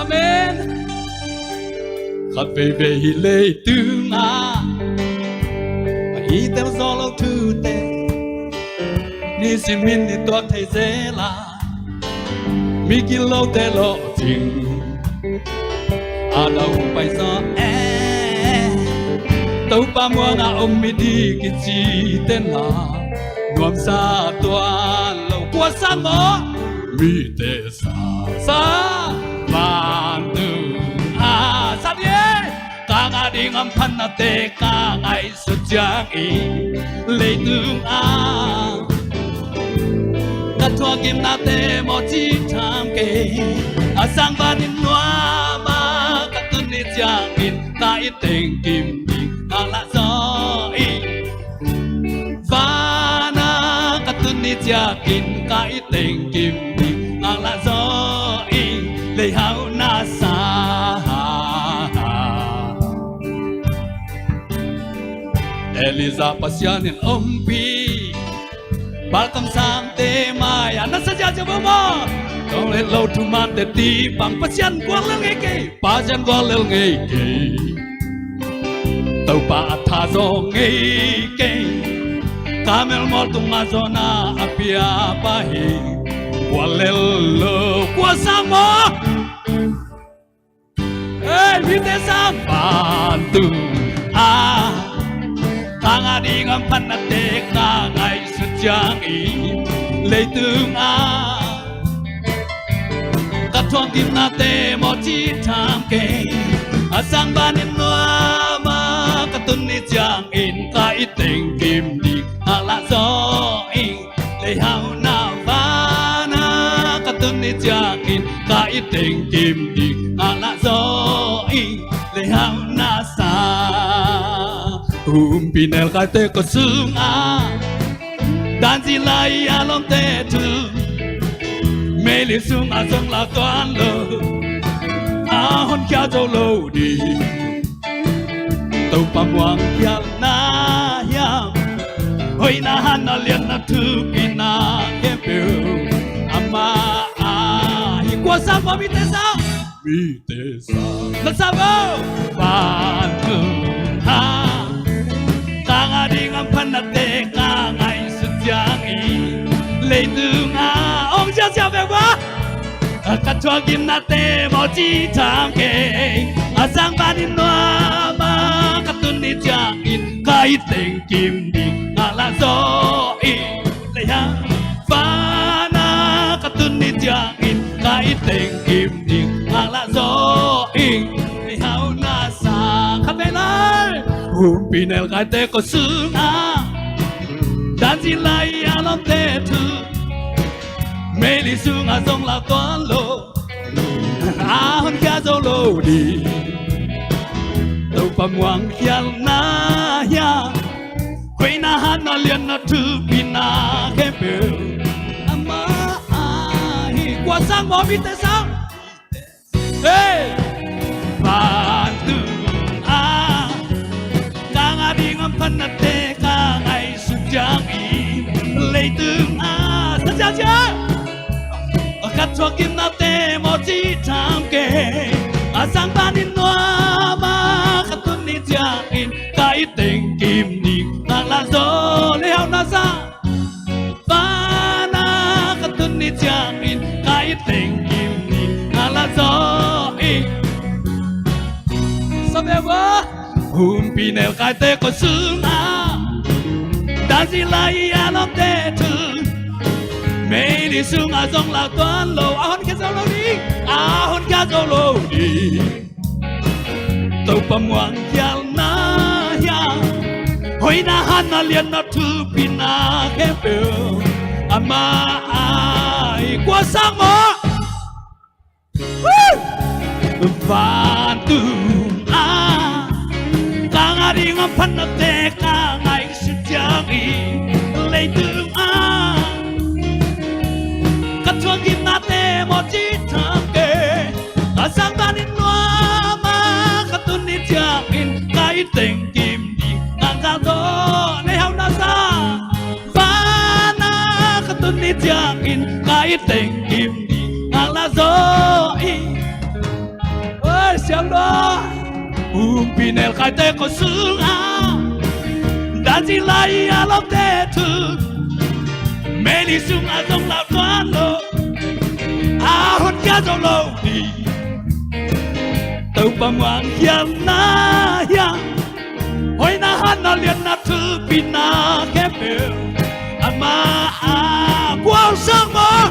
Amen. Khát về lệ tương à, mà ý tem gió lâu thư tê, ni xin min ni toát thấy dễ là, mi kia lâu tê lộ tình, à đâu phải gió tàu ba mua ngà ông mi đi cái chi tên là, nuông xa toàn lâu qua sa mỏ, mi tê sa vạn tư à sa đi. Cả ngà đi ngắm thân na tê cả ngày xuất giang ý lấy tương à cắt thua kim na tê một chi tham kê à sang ba đi noa ba cắt tuân đi giang in ta ít tình kim đi à là gió ý và na cắt tuân đi giang in ta ít tình kim đi à là gió ý lấy hao na sa Eliza pasyanin ompi Balkam sang te maya Nasa jaja bama Kau le lau tuman te ti Pang pasyan kuang lel ngay kay Pasyan kuang lel ngay kay Tau pa atha zo ngay kay Kamel mol tumazo na apia pahi Kuang lel lo kuang sang mo Hey, binte sang Bantu Ah Tanga đi ngắm phân nát tê cả ngày xuất giang ý lấy tương à cắt thoáng kim nát tê một chi tham kê à sang ban in noa mà cắt tuân đi giang in ta ít tình kim đi à là gió in lấy hao nào va na cắt tuân đi giang in ta ít tình kim đi à là gió in lấy hao na sa Pinel kai te ko sung a dan ji lai a long te tu me li sung a song la toan lo a hon kya zo lo di tau pam wang kya na ya hoi na han na lian na tu pina ke pe ama a hi kwa sa ma mi te sa la sa bo ban tu ha Tanga đi ngắm phân nát tê cả ngày xuất giang ý lấy tương à ông cha cha về quá cắt choa kim nát tê bỏ chi tham kê à sang ba đi noa mà cắt tuân đi giang in cái tình kim đi à là gió ý lấy ha pha na cắt tuân đi giang in cái tình kim đi à là gió ý lấy hao na sa khắp bên ơi Pinel kai te ko sung a Dan ji lai a long te tu Me li sung a song la toan lo A hon ka zo lo di Tau pam wang hial na ya Quay na han na lian na tu pina ke pe Ama hi qua sang mo mi te sang Hey Ban tu đi ngắm phân nát tê cả ngày xuất giang ý lấy tương à thật ra chứ cắt cho kim nát tê một chi tham kê à sang ban đi noa mà cắt tuân đi giang in cái tình kim đi nàng là gió lấy hao na sa ba na cắt tuân đi giang in cái tình kim đi nàng là gió in sao vậy vợ Pinel kai te ko sung a Dan ji lai a long te tu Me li sung a song la toan lo A hon ka zo lo di A hon ka zo lo di Tau pam wang hial na ya Hoi na han na lian na tu pina ke pe Ama ai qua sang mo Van tu đi ngắm phân nát tê cả ngày xuất giang ý lấy tương à cắt choa kim nát tê một chi tham kê à sang ban đi noa mà cắt tuân đi giang in cái tình kim đi ngang ra gió lấy hao na sa và na cắt tuân đi giang in cái tình kim đi ngang là gió ý xiang đó pinel khai tê có sướng đã chỉ lại lóc tê thư mẹ đi sung dòng là đoán lô hốt cá dòng lâu đi tàu bằng hoàng hiền na hiền hồi na hát na liền na thư pina kép biểu mà qua sương mơ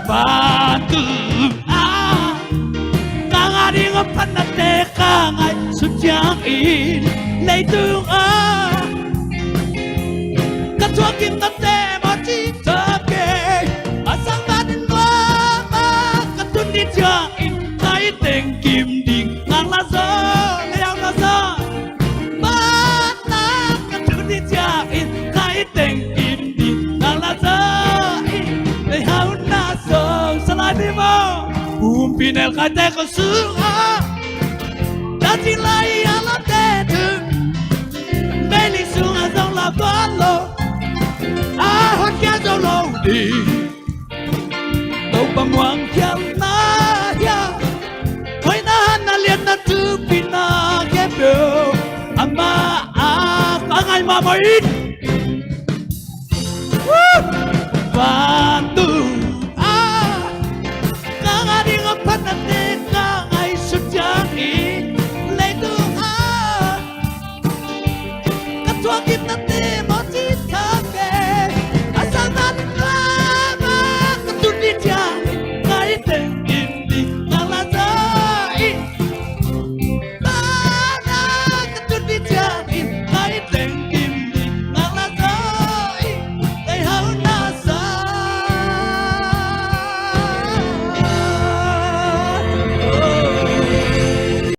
và từ ngang đi ngập thân na tê ca ngay xuất giang in lấy tương cắt chua kim na tê mà chỉ thơ kê sang ba đến qua cắt tuân đi giang in thấy tình kim đi ngang lá gió leo lá gió ba na cắt tuân đi giang in thấy tình kim đi ngang lá gió để hao na sông sa lại đi mơ pinel khai tê có sướng đã chỉ lại lá tê thư mê đi xuống dòng là toán lô hốt cá dòng lâu đi tàu bằng hoàng hiền na ya hồi na na liền na thư pina kép biểu mà có ngày mà mới và từ